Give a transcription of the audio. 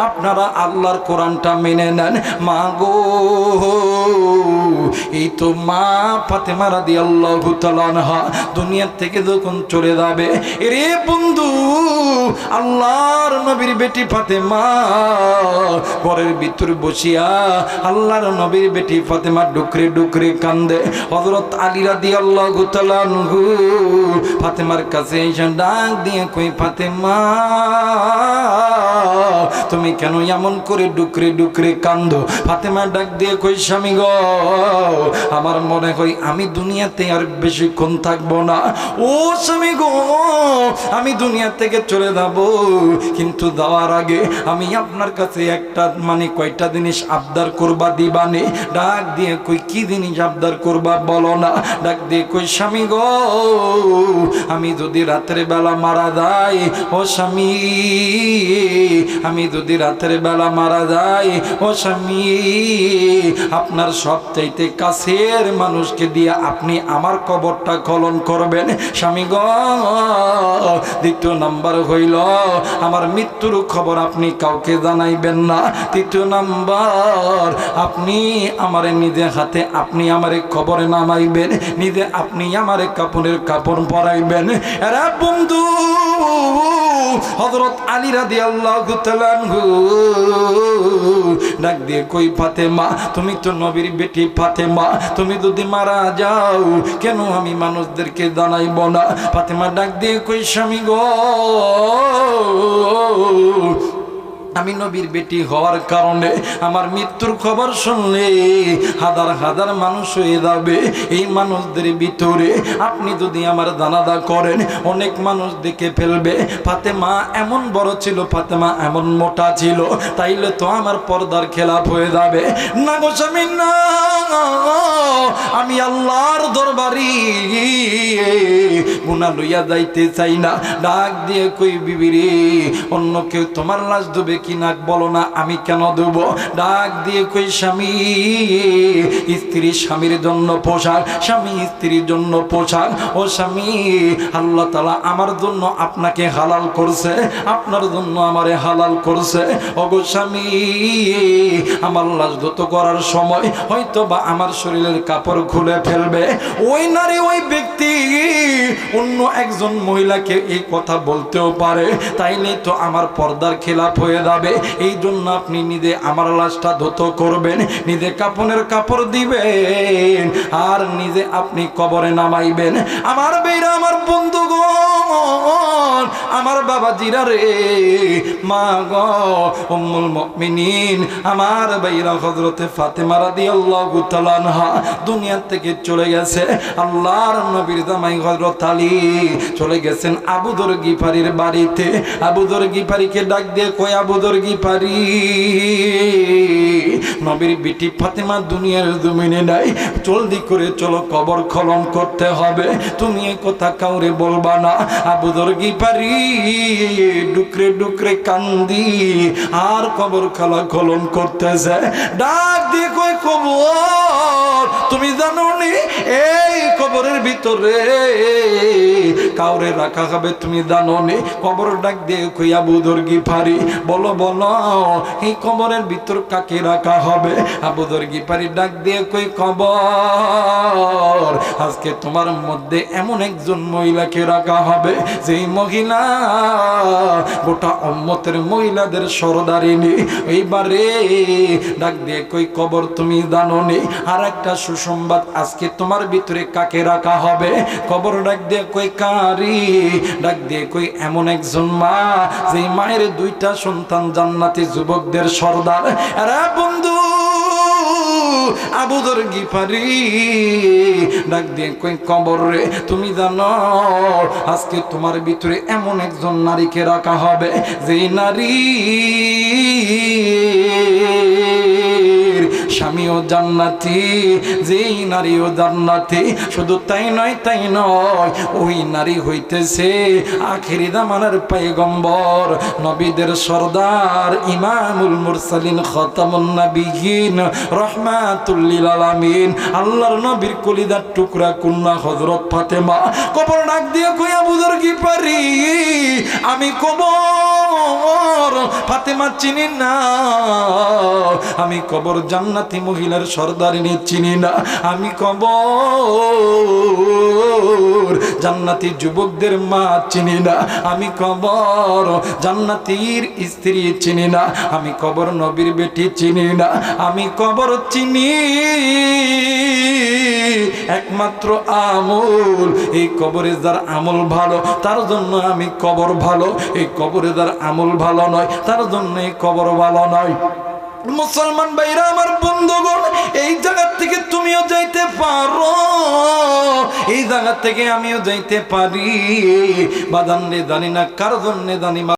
আপনারা আল্লাহর কোরআনটা মেনে নেন। মা গো, এই তো মা ফাতেমা রাদিয়াল্লাহু তাআলা আনহা দুনিয়া থেকে যখন চলে যাবে, রে বন্ধু, আল্লাহর নবীর বেটি ফাতেমা ঘরের ভিতর বসিয়া আল্লাহর নবীর বেটি ফাতেমা ডুকরে ডুকরে কান্দে। হযরত আলী রাদিয়াল্লাহু তাআলা আনহু ফাতেমার কাছে এসে ডাক দিয়ে কই, ফাতেমা তুমি কেন এমন করে ডুকরে ডুকরে কান্দো? ফাতেমা ডাক দিয়ে কই, স্বামী গো, আমার মনে হয় আমি দুনিয়াতে আর বেশিক্ষণ থাকবো না। ও স্বামী গো, আমি দুনিয়া থেকে চলে যাব, কিন্তু যাওয়ার আগে আমি আপনার কাছে একটা কয়টা জিনিস আবদার করবা দিবানে? ডাক দিয়ে কই, কি জিনিস আবদার করবা বলো না? ডাক দিয়ে কই, স্বামী গো, আমি যদি রাতের বেলা মারা যাই, ও স্বামী, আমি যদি রাতের বেলা মারা যাই, ও স্বামী, আপনার সবচাইতে কাছের মানুষকে দিয়ে আপনি আমার কবরটা খনন করবেন। স্বামী গো, দ্বিতীয় নাম্বার হইল আমার মৃত্যুর খবর আপনি কাউকে জানাইবেন না। তৃতীয় নাম্বার, আপনি আমারে নিজে হাতে আপনি আমারে কবরে নামাইবেন, নিজে আপনি আমারে কাপড়ের কাপড় পরাইবেন। এরা বন্ধু, হযরত আলী রাদিয়াল্লাহু তাআলা আনহু ডাক দিয়ে কই, ফাতেমা তুমি তো নবীর বেটি ফাতেমা, তুমি যদি মারা যাও কেন আমি মানুষদেরকে জানাইব না? ফাতেমা ডাক দিয়ে কই, স্বামী গো, আমি নবীর বেটি হওয়ার কারণে আমার মৃত্যুর খবর শুনলে হাজার হাজার মানুষ হয়ে যাবে। এই মানুষদের ভিতরে আপনি যদি আমার জানাজা করেন অনেক মানুষ দেখে ফেলবে ফাতেমা এমন বড় ছিল, ফাতেমা এমন মোটা ছিল, তাইলে তো আমার পর্দার খেলাপ হয়ে যাবে। না গো স্বামী না, আমি আল্লাহর দরবারি গুনাহ লইয়া যাইতে চাই না। ডাক দিয়ে কই, বিবি রে, অন্য কেউ তোমার লাশ দেবে কি না বলো না, আমি কেন দেব? ডাক দিয়ে কই, স্বামী, স্ত্রী স্বামীর জন্য পোশাক, স্বামী স্ত্রীর জন্য পোশাক। ও স্বামী, আল্লাহ তাআলা আমার জন্য আপনাকে হালাল করছে, আপনার জন্য আমারে হালাল করছে। ওগো স্বামী, আমার লাশ ধৌত করার সময় হয়তো বা আমার শরীরের কাপড় খুলে ফেলবে, ওই নারী ওই ব্যক্তি অন্য একজন মহিলাকে এই কথা বলতেও পারে, তাইলে তো আমার পর্দার খেলাপ হয়ে যাবে। এই জন্য আপনি নিজে আমার লাশটা ধৌত করবেন, নিজে কাপড়ের কাপড় দিবেন, আর নিজে আপনি কবরে নামাইবেন। আমার বেরা, আমার বন্ধুগণ, আমার বাবা জিরা রে, মা গো, উম্মুল মুমিনিন, আমার বাইরা হযরতে ফাতেমা রাদিয়াল্লাহু তাআলা আনহা দুনিয়া থেকে চলে গেছে। আল্লাহর নবীর জামাই হযরত আলী চলে গেছেন আবু যর গিফারির বাড়িতে। আবু যর গিফারিকে ডাক দিয়ে কয়, আবু যর গিফারি, নবীর বিটি ফাতেমা দুনিয়ার জমিনে নাই, জলদি করে চলো, কবর খনন করতে হবে, তুমি এই কথা কাউরে বলবা না। আবু যর গিফারি ডুকরে ডুকরে কান্দি আর কবর খনন করতেছে। ডাক দিয়ে কই, কবর তুমি জানো নি এই কবরের ভিতরে কাউরে রাখা হবে, তুমি জানো নি? কবর ডাক দিয়ে কই, আবু যর গিফারি বলো বলো, এই কবরের ভিতর কাকে রাখা হবে? আবু যর গিফারি ডাক দিয়ে কই, কবর আজকে তোমার মধ্যে এমন একজন মহিলাকে রাখা হবে যেই মহিলা গোটা উম্মতের মহিলাদের সরদারিনী। এইবারে ডাক দিয়ে কই, কবর তুমি জানো নি? আর একটা সুসংবাদ, আজকে তোমার ভিতরে কাকে রাখা হবে? কবর ডাক দিয়ে কই, কারি? ডাক দিয়ে কই, এমন একজন মা যে মায়ের দুইটা সন্তান জান্নাতি যুবকদের সর্দার। আরে বন্ধু, আবু যর গিফারি ডাক দিয়ে কই, কবর রে তুমি জানো আজকে তোমার ভিতরে এমন একজন নারীকে রাখা হবে যে নারী স্বামীও জান্নাতি, যেই নারীও জান্নাতি। শুধু তাই নয়, তাই নয়, ওই নারী হইতেছে আখিরি জামানার পয়গম্বর, নবীদের সরদার, ইমামুল মুরসালিন, খাতামুন নবিয়্যিন, রাহমাতুল লিল আলামিন, আল্লাহর নবীর কলিজার টুকরা কন্যা হযরত ফাতেমা কবর ডাক দিয়ে কইয়া বুজুর্গি পারি, আমি কবর ফাতেমা চিনি না, আমি কবর জান্নাতি মহিলার সরদারিনী চিনি না, আমি কবর জান্নাতি যুবকদের মা চিনি না, আমি কবর জান্নাতীর স্ত্রী চিনি না, আমি কবর নবীর বেটি চিনি না, আমি কবর চিনি একমাত্র আমল। এই কবরে যার আমল ভালো তার জন্য আমি কবর ভালো, এই কবরে যার আমল ভালো নয় তার জন্য এই কবর ভালো নয়। মুসলমান ভাইরা আমার, বন্ধুগণ, এই জায়গা থেকে তুমিও যাইতে পারো, এই জায়গা থেকে আমিও যাইতে পারি। বাদান রে জানি না কার জন্য জানি